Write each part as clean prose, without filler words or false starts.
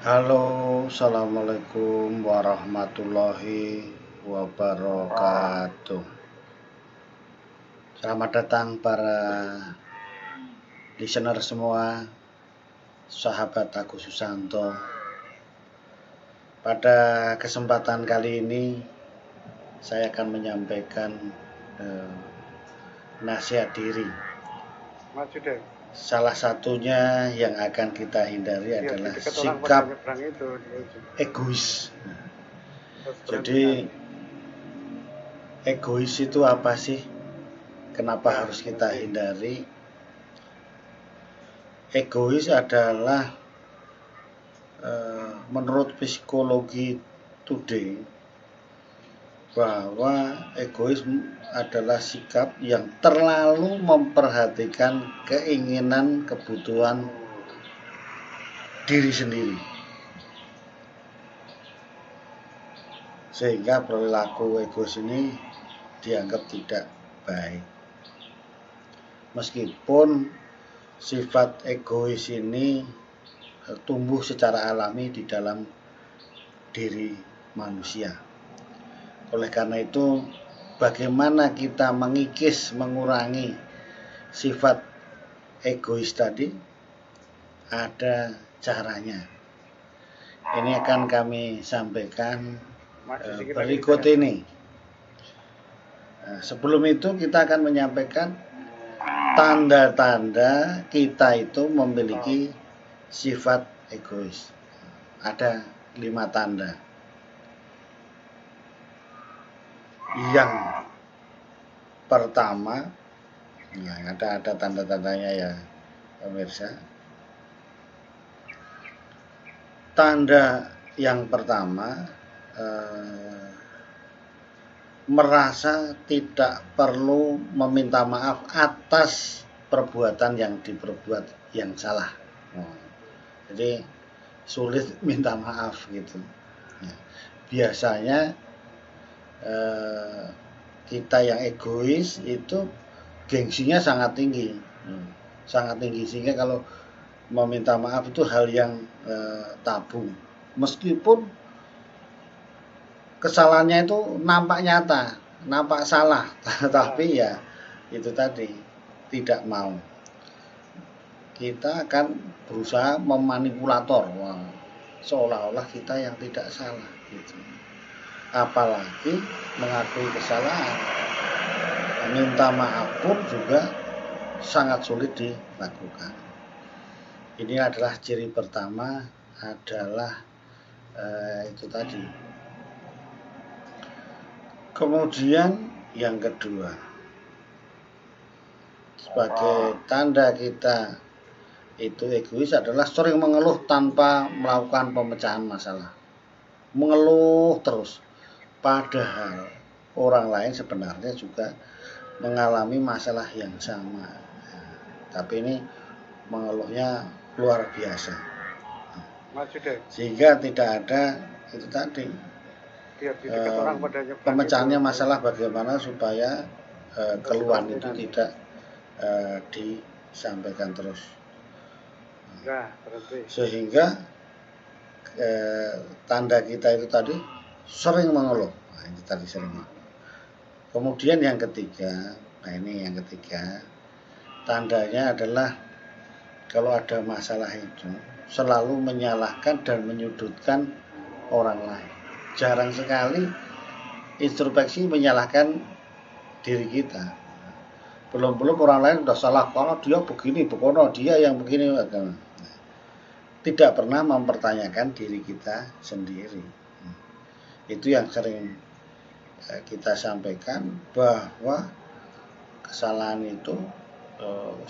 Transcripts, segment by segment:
Halo, assalamualaikum warahmatullahi wabarakatuh. Selamat datang para listener semua, sahabat Agus Susanto. Pada kesempatan kali ini, saya akan menyampaikan nasihat diri. Salah satunya yang akan kita hindari adalah sikap egois. Jadi egois itu apa sih? Kenapa harus kita hindari? Egois adalah menurut psikologi today bahwa egois adalah sikap yang terlalu memperhatikan keinginan, kebutuhan diri sendiri, sehingga perilaku egois ini dianggap tidak baik. Meskipun sifat egois ini tumbuh secara alami di dalam diri manusia. Oleh karena itu, bagaimana kita mengikis, mengurangi sifat egois tadi? Ada caranya. Ini akan kami sampaikan berikut ini. Sebelum itu kita akan menyampaikan tanda-tanda kita itu memiliki sifat egois. Ada 5 tanda. Yang pertama, ada tanda-tandanya ya pemirsa. Tanda yang pertama, merasa tidak perlu meminta maaf atas perbuatan yang diperbuat yang salah. Jadi sulit minta maaf gitu. Biasanya kita yang egois itu gengsinya sangat tinggi, sehingga kalau meminta maaf itu hal yang tabu, meskipun kesalahannya itu nampak nyata, nampak salah, tapi ya itu tadi, tidak mau. Kita akan berusaha memanipulator, seolah-olah kita yang tidak salah gitu. Apalagi mengakui kesalahan, minta maaf pun juga sangat sulit dilakukan. Ini adalah ciri pertama, adalah itu tadi. Kemudian yang kedua, sebagai tanda kita itu egois adalah sering mengeluh tanpa melakukan pemecahan masalah. Mengeluh terus, padahal orang lain sebenarnya juga mengalami masalah yang sama, tapi ini mengeluhnya luar biasa, sehingga tidak ada itu tadi pemecahannya masalah, bagaimana supaya keluhan itu tidak disampaikan terus, sehingga tanda kita itu tadi sering mengeluh. Itu tadi sering mengeluh. Kemudian yang ketiga, tandanya adalah kalau ada masalah itu selalu menyalahkan dan menyudutkan orang lain. Jarang sekali introspeksi menyalahkan diri kita. Belum orang lain udah salah, kalau dia begini, bukono dia yang begini. Tidak pernah mempertanyakan diri kita sendiri. Itu yang sering kita sampaikan, bahwa kesalahan itu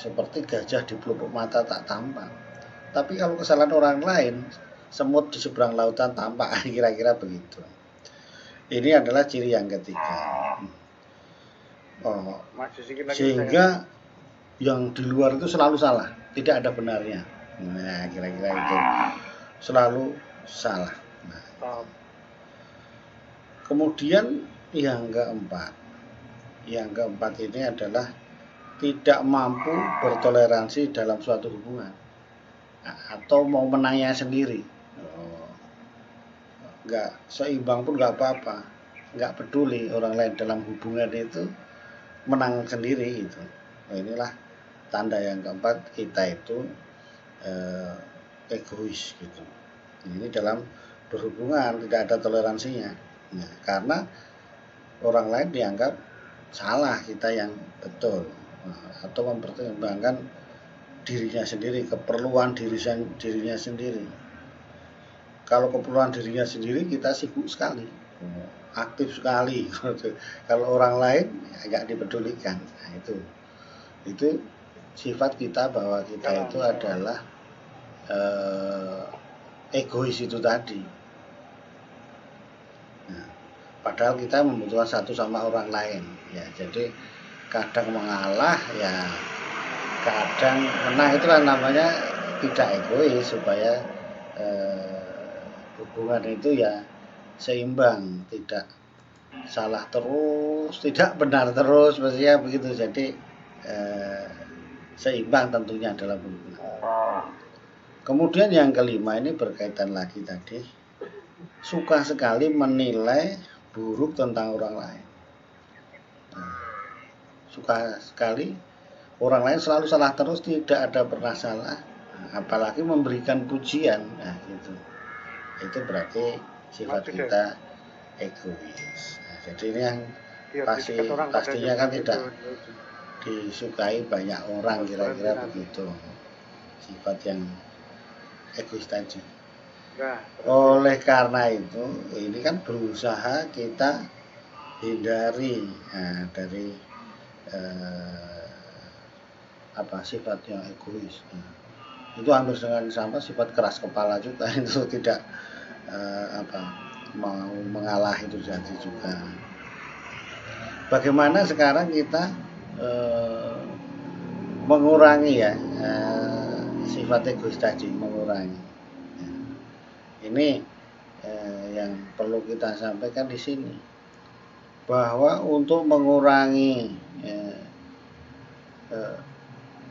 seperti gajah di pelupuk mata tak tampak. Tapi kalau kesalahan orang lain, semut di seberang lautan tampak, kira-kira begitu. Ini adalah ciri yang ketiga. Sehingga yang di luar itu selalu salah, tidak ada benarnya. Nah, kira-kira itu, selalu salah. Kemudian yang keempat ini adalah tidak mampu bertoleransi dalam suatu hubungan, atau mau menangnya sendiri. Oh, nggak seimbang pun nggak apa-apa, nggak peduli orang lain dalam hubungan itu menang sendiri itu. Nah, inilah tanda yang keempat kita itu egois gitu. Ini dalam berhubungan tidak ada toleransinya. Nah, karena orang lain dianggap salah, kita yang betul. Nah, atau mempertimbangkan dirinya sendiri, keperluan dirinya sendiri. Kalau keperluan dirinya sendiri kita sibuk sekali, aktif sekali. Kalau orang lain agak dipedulikan. Nah, itu sifat kita bahwa kita itu adalah egois itu tadi. Nah, padahal kita membutuhkan satu sama orang lain ya, jadi kadang mengalah ya kadang menang, itulah namanya tidak egois, supaya hubungan itu ya seimbang, tidak salah terus, tidak benar terus, maksudnya begitu. Jadi seimbang tentunya dalam hubungan. Kemudian yang kelima ini berkaitan lagi tadi, suka sekali menilai buruk tentang orang lain. Suka sekali orang lain selalu salah terus, tidak ada pernah salah, apalagi memberikan pujian. Nah, gitu. Itu berarti sifat kita egois. Nah, jadi ini yang pastinya kan tidak disukai banyak orang, kira-kira begitu sifat yang egois tadi. Oleh karena itu ini kan berusaha kita hindari dari sifat yang egois. Itu hampir dengan sama sifat keras kepala juga, itu tidak mau mengalah itu jadi juga. Bagaimana sekarang kita mengurangi ya sifat egois tadi, mengurangi. Ini yang perlu kita sampaikan di sini, bahwa untuk mengurangi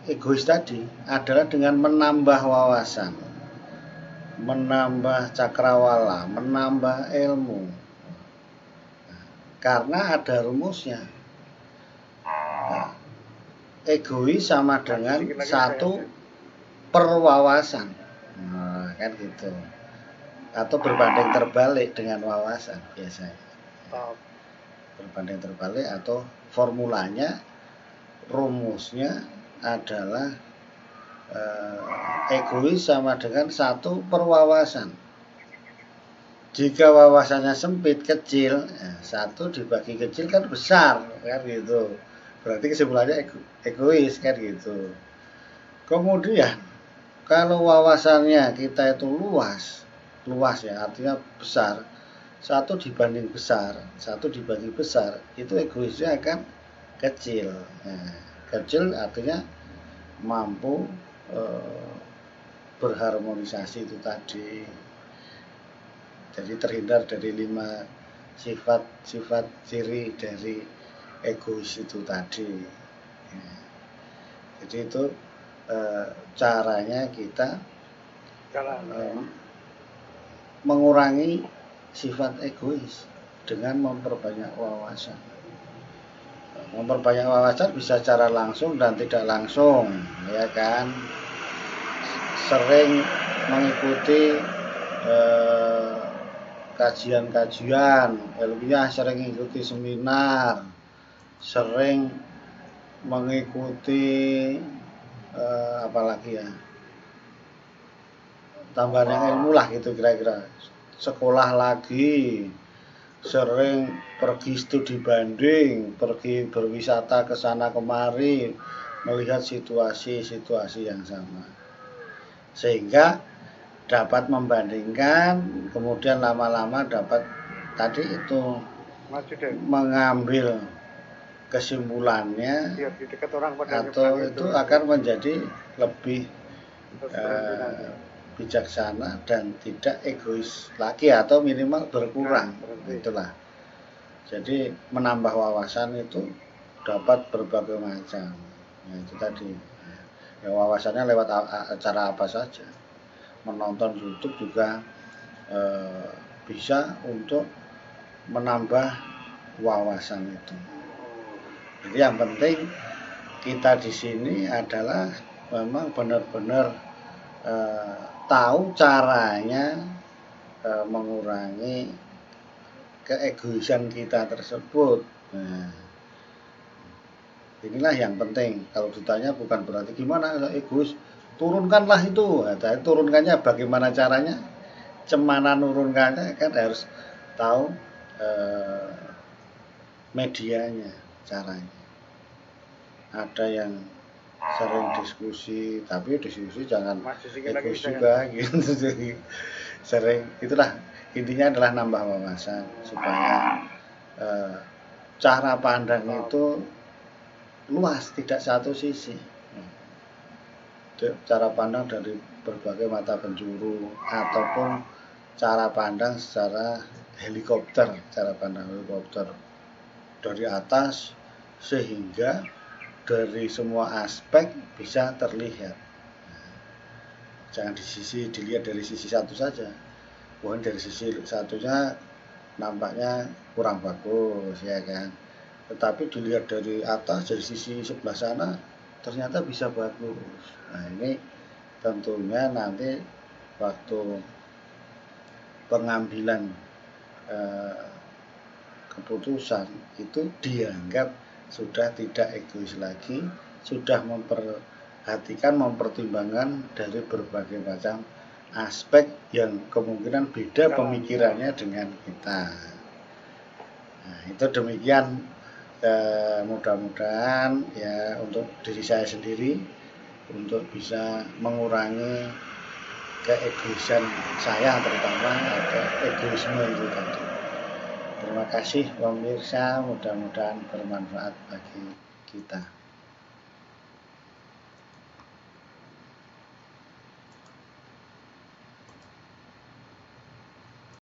egois tadi adalah dengan menambah wawasan, menambah cakrawala, menambah ilmu. Karena ada rumusnya. Egois sama dengan satu perwawasan. Nah, kan gitu. Atau berbanding terbalik dengan wawasan biasanya. Berbanding terbalik atau formulanya, rumusnya adalah egois sama dengan satu perwawasan. Jika wawasannya sempit, kecil, satu dibagi kecil kan besar, kan gitu. Berarti kesimpulannya egois, kan gitu. Kemudian kalau wawasannya kita itu luas ya, artinya besar, satu dibanding besar, satu dibagi besar, itu egoisnya akan kecil. Kecil artinya mampu berharmonisasi itu tadi. Jadi terhindar dari 5 sifat ciri dari egois itu tadi. Jadi itu caranya kita mengurangi sifat egois dengan memperbanyak wawasan. Memperbanyak wawasan bisa secara langsung dan tidak langsung, ya kan. Sering mengikuti kajian-kajian ilmiah, sering mengikuti seminar, sering mengikuti apalagi ya, tambahan ilmu lah gitu kira-kira. Sekolah lagi, sering pergi studi banding, pergi berwisata ke sana kemari, melihat situasi-situasi yang sama, sehingga dapat membandingkan, kemudian lama-lama dapat tadi itu mengambil kesimpulannya, atau itu akan menjadi lebih bijaksana dan tidak egois lagi, atau minimal berkurang. Itulah. Jadi menambah wawasan itu dapat berbagai macam. Itu tadi. Ya, wawasannya lewat cara apa saja. menonton YouTube juga bisa untuk menambah wawasan itu. Jadi yang penting kita di sini adalah memang benar-benar tahu caranya mengurangi keegoisan kita tersebut. Nah, inilah yang penting. Kalau ditanya bukan berarti gimana egois, turunkanlah itu. Nah, turunkannya bagaimana caranya? Cemana nurunkannya kan harus tahu medianya, caranya. Ada yang sering diskusi, tapi diskusi jangan egois juga gitu. Jadi sering, itulah intinya adalah nambah wawasan supaya cara pandang itu luas, tidak satu sisi. Cara pandang dari berbagai mata penjuru ataupun cara pandang secara helikopter, cara pandang helikopter dari atas sehingga dari semua aspek bisa terlihat. Jangan dilihat dari sisi satu saja. Bukan dari sisi satunya nampaknya kurang bagus ya kan. Tetapi dilihat dari atas, dari sisi sebelah sana ternyata bisa bagus. Nah, ini tentunya nanti waktu pengambilan keputusan itu dianggap sudah tidak egois lagi, sudah mempertimbangkan dari berbagai macam aspek yang kemungkinan beda pemikirannya dengan kita. Nah, itu demikian, mudah-mudahan ya untuk diri saya sendiri untuk bisa mengurangi keegoisan saya, terutama ada egoisme itu tadi. Terima kasih pemirsa, mudah-mudahan bermanfaat bagi kita.